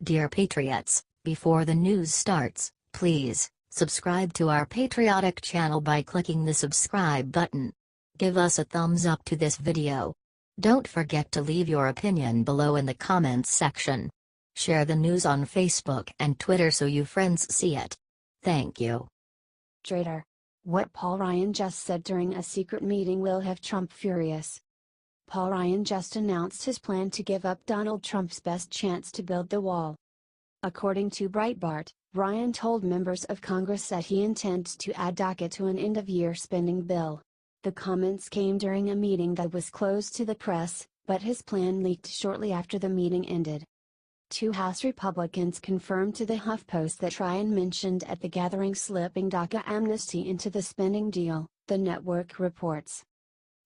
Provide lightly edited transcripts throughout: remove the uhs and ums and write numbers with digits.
Dear Patriots, before the news starts, please subscribe to our patriotic channel by clicking the subscribe button. Give us a thumbs up to this video. Don't forget to leave your opinion below in the comments section. Share the news on Facebook and Twitter so you friends see it. Thank you. Traitor. What Paul Ryan just said during a secret meeting will have Trump furious. Paul Ryan just announced his plan to give up Donald Trump's best chance to build the wall. According to Breitbart, Ryan told members of Congress that he intends to add DACA to an end-of-year spending bill. The comments came during a meeting that was closed to the press, but his plan leaked shortly after the meeting ended. Two House Republicans confirmed to the HuffPost that Ryan mentioned at the gathering slipping DACA amnesty into the spending deal, the network reports.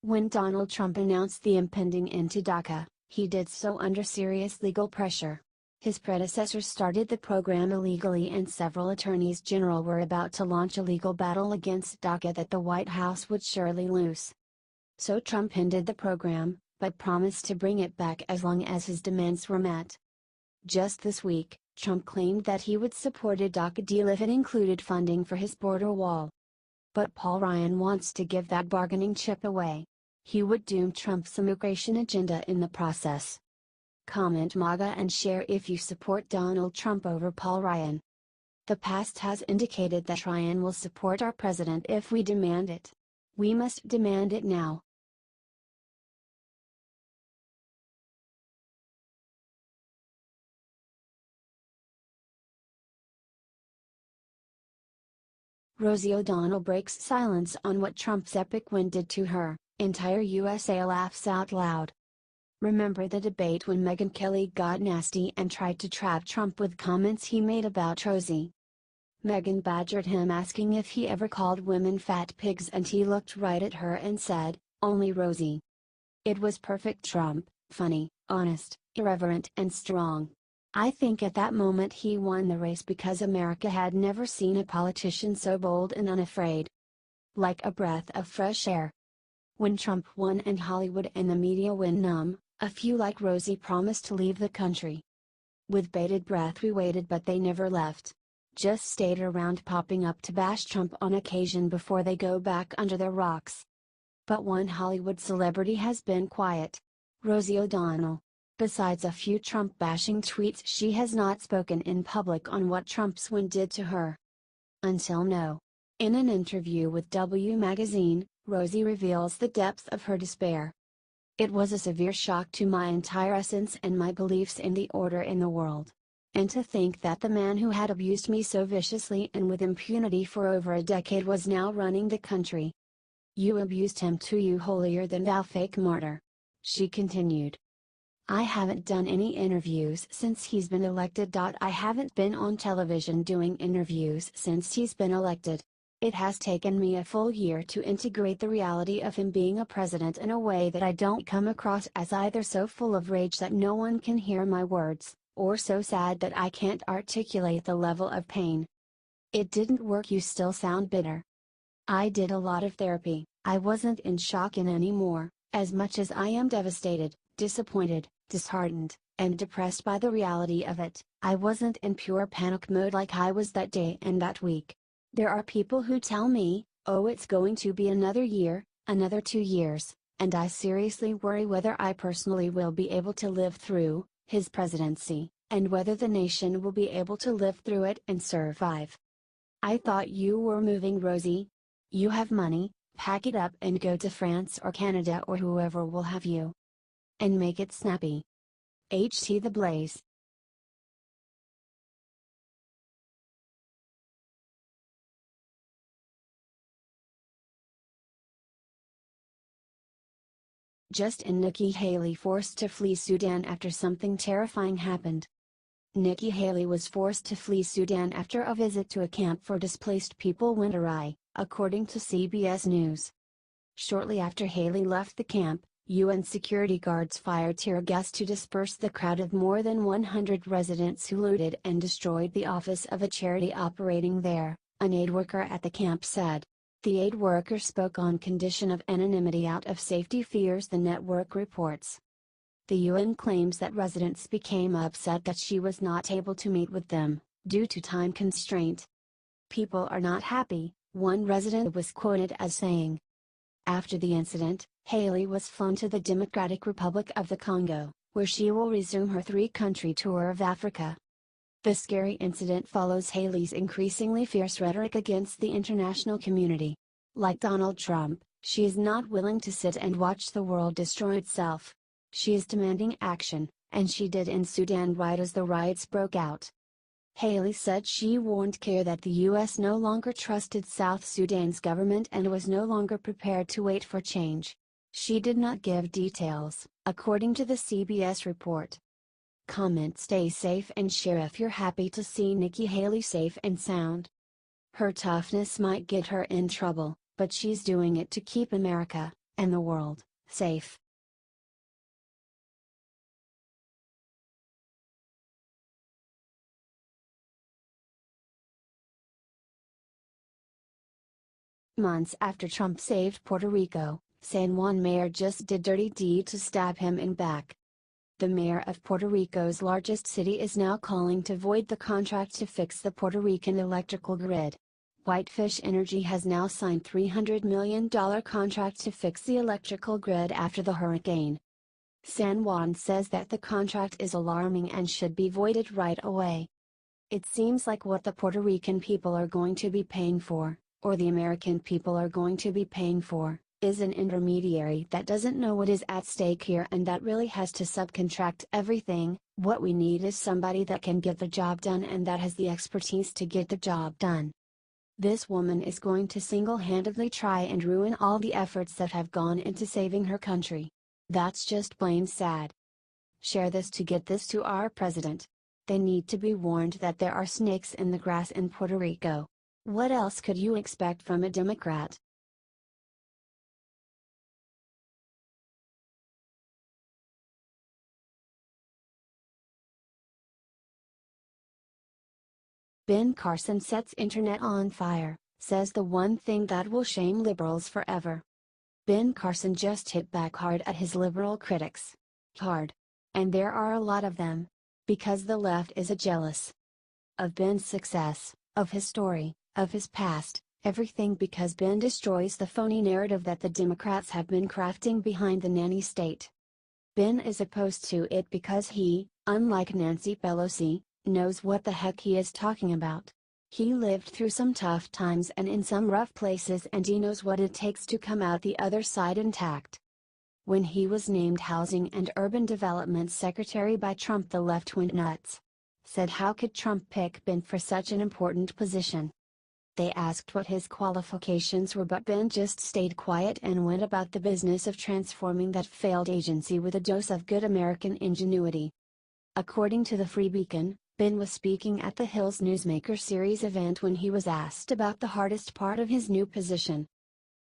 When Donald Trump announced the impending end to DACA, he did so under serious legal pressure. His predecessor started the program illegally and several attorneys general were about to launch a legal battle against DACA that the White House would surely lose. So Trump ended the program, but promised to bring it back as long as his demands were met. Just this week, Trump claimed that he would support a DACA deal if it included funding for his border wall. But Paul Ryan wants to give that bargaining chip away. He would doom Trump's immigration agenda in the process. Comment MAGA and share if you support Donald Trump over Paul Ryan. The past has indicated that Ryan will support our president if we demand it. We must demand it now. Rosie O'Donnell breaks silence on what Trump's epic win did to her. Entire USA laughs out loud. Remember the debate when Megyn Kelly got nasty and tried to trap Trump with comments he made about Rosie? Megyn badgered him asking if he ever called women fat pigs and he looked right at her and said, "Only Rosie." It was perfect Trump, funny, honest, irreverent and strong. I think at that moment he won the race because America had never seen a politician so bold and unafraid. Like a breath of fresh air. When Trump won and Hollywood and the media went numb, a few like Rosie promised to leave the country. With bated breath we waited but they never left. Just stayed around popping up to bash Trump on occasion before they go back under their rocks. But one Hollywood celebrity has been quiet. Rosie O'Donnell. Besides a few Trump-bashing tweets she has not spoken in public on what Trump's win did to her. Until now. In an interview with W Magazine, Rosie reveals the depth of her despair. It was a severe shock to my entire essence and my beliefs in the order in the world. And to think that the man who had abused me so viciously and with impunity for over a decade was now running the country. You abused him too, you holier than thou fake martyr. She continued. I haven't done any interviews since he's been elected. I haven't been on television doing interviews since he's been elected. It has taken me a full year to integrate the reality of him being a president in a way that I don't come across as either so full of rage that no one can hear my words, or so sad that I can't articulate the level of pain. It didn't work. You still sound bitter. I did a lot of therapy. I wasn't in shock anymore, as much as I am devastated, disappointed, disheartened, and depressed by the reality of it. I wasn't in pure panic mode like I was that day and that week. There are people who tell me, oh, it's going to be another year, another 2 years, and I seriously worry whether I personally will be able to live through his presidency, and whether the nation will be able to live through it and survive. I thought you were moving, Rosie. You have money, pack it up and go to France or Canada or whoever will have you. And make it snappy. HT the Blaze. Just in Nikki Haley forced to flee Sudan after something terrifying happened. Nikki Haley was forced to flee Sudan after a visit to a camp for displaced people went awry, according to CBS News. Shortly after Haley left the camp, UN security guards fired tear gas to disperse the crowd of more than 100 residents who looted and destroyed the office of a charity operating there, an aid worker at the camp said. The aid worker spoke on condition of anonymity out of safety fears, the network reports. The UN claims that residents became upset that she was not able to meet with them, due to time constraint. "People are not happy," one resident was quoted as saying. After the incident, Haley was flown to the Democratic Republic of the Congo, where she will resume her three-country tour of Africa. The scary incident follows Haley's increasingly fierce rhetoric against the international community. Like Donald Trump, she is not willing to sit and watch the world destroy itself. She is demanding action, and she did in Sudan right as the riots broke out. Haley said she warned CARE that the U.S. no longer trusted South Sudan's government and was no longer prepared to wait for change. She did not give details, according to the CBS report. Comment, stay safe, and share if you're happy to see Nikki Haley safe and sound. Her toughness might get her in trouble, but she's doing it to keep America, and the world, safe. Months after Trump saved Puerto Rico, San Juan mayor just did dirty deed to stab him in back. The mayor of Puerto Rico's largest city is now calling to void the contract to fix the Puerto Rican electrical grid. Whitefish Energy has now signed $300 million contract to fix the electrical grid after the hurricane. San Juan says that the contract is alarming and should be voided right away. It seems like what the Puerto Rican people are going to be paying for, or the American people are going to be paying for, is an intermediary that doesn't know what is at stake here and that really has to subcontract everything. What we need is somebody that can get the job done and that has the expertise to get the job done. This woman is going to single-handedly try and ruin all the efforts that have gone into saving her country. That's just plain sad. Share this to get this to our president. They need to be warned that there are snakes in the grass in Puerto Rico. What else could you expect from a Democrat? Ben Carson sets internet on fire, says the one thing that will shame liberals forever. Ben Carson just hit back hard at his liberal critics. Hard. And there are a lot of them. Because the left is jealous of Ben's success, of his story, of his past, everything, because Ben destroys the phony narrative that the Democrats have been crafting behind the nanny state. Ben is opposed to it because he, unlike Nancy Pelosi, knows what the heck he is talking about. He lived through some tough times and in some rough places, and he knows what it takes to come out the other side intact. When he was named Housing and Urban Development Secretary by Trump, the left went nuts. Said how could Trump pick Ben for such an important position? They asked what his qualifications were, but Ben just stayed quiet and went about the business of transforming that failed agency with a dose of good American ingenuity. According to the Free Beacon, Ben was speaking at the Hills Newsmaker Series event when he was asked about the hardest part of his new position.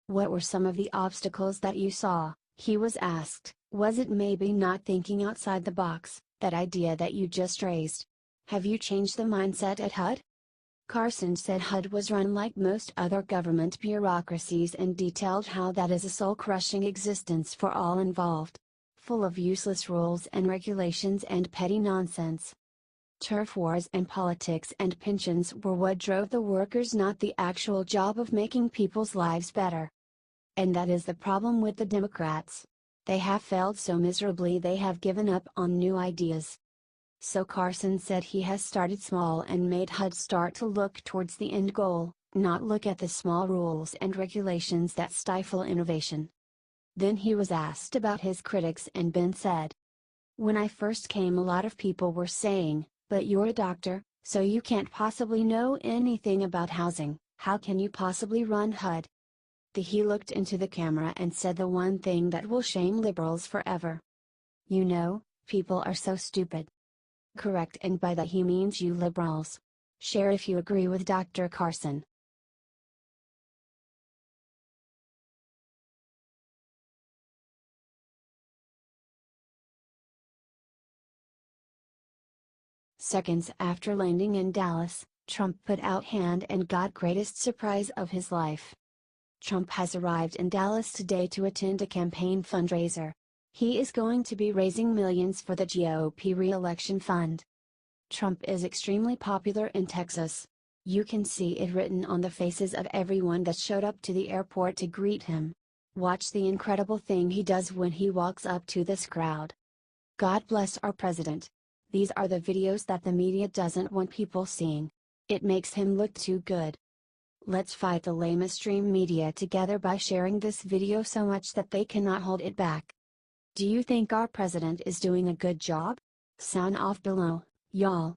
What were some of the obstacles that you saw? He was asked. Was it maybe not thinking outside the box, that idea that you just raised? Have you changed the mindset at HUD? Carson said HUD was run like most other government bureaucracies and detailed how that is a soul-crushing existence for all involved. Full of useless rules and regulations and petty nonsense. Turf wars and politics and pensions were what drove the workers, not the actual job of making people's lives better. And that is the problem with the Democrats. They have failed so miserably they have given up on new ideas. So Carson said he has started small and made HUD start to look towards the end goal, not look at the small rules and regulations that stifle innovation. Then he was asked about his critics, and Ben said, "When I first came, a lot of people were saying, but you're a doctor, so you can't possibly know anything about housing, how can you possibly run HUD?" He looked into the camera and said the one thing that will shame liberals forever. You know, people are so stupid. Correct, and by that he means you liberals. Share if you agree with Dr. Carson. Seconds after landing in Dallas, Trump put out hand and got greatest surprise of his life. Trump has arrived in Dallas today to attend a campaign fundraiser. He is going to be raising millions for the GOP re-election fund. Trump is extremely popular in Texas. You can see it written on the faces of everyone that showed up to the airport to greet him. Watch the incredible thing he does when he walks up to this crowd. God bless our president. These are the videos that the media doesn't want people seeing. It makes him look too good. Let's fight the lamestream media together by sharing this video so much that they cannot hold it back. Do you think our president is doing a good job? Sound off below, y'all.